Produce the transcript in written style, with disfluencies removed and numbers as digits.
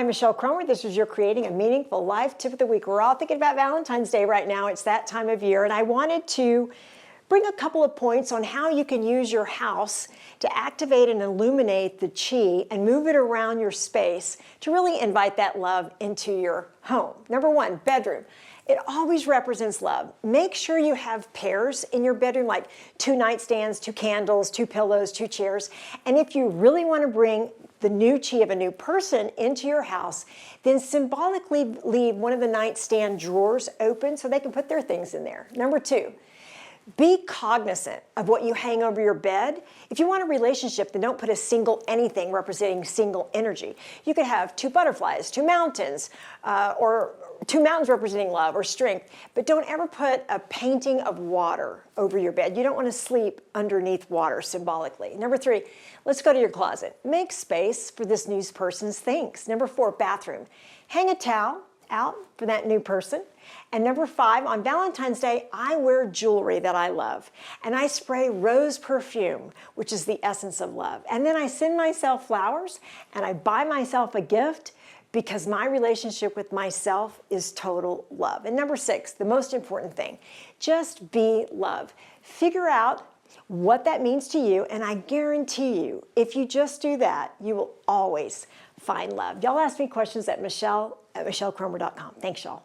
I'm Michelle Cromer. This is your Creating a Meaningful Life Tip of the Week. We're all thinking about Valentine's Day right now. It's that time of year, and I wanted to bring a couple of points on how you can use your house to activate and illuminate the chi and move it around your space to really invite that love into your home. Number one, bedroom. It always represents love. Make sure you have pairs in your bedroom, like 2 nightstands, 2 candles, 2 pillows, 2 chairs. And if you really want to bring the new chi of a new person into your house, then symbolically leave one of the nightstand drawers open so they can put their things in there. Number 2, be cognizant of what you hang over your bed. If you want a relationship, then don't put a single anything representing single energy. You could have 2 butterflies, 2 mountains, or 2 mountains representing love or strength, but don't ever put a painting of water over your bed. You don't want to sleep underneath water symbolically. Number 3, let's go to your closet. Make space for this new person's things. Number 4, bathroom. Hang a towel out for that new person. And number 5, on Valentine's Day, I wear jewelry that I love. And I spray rose perfume, which is the essence of love. And then I send myself flowers and I buy myself a gift because my relationship with myself is total love. And number 6, the most important thing, just be love. Figure out what that means to you, and I guarantee you, if you just do that, you will always find love. Y'all ask me questions at michelle@michellekromer.com. Thanks, y'all.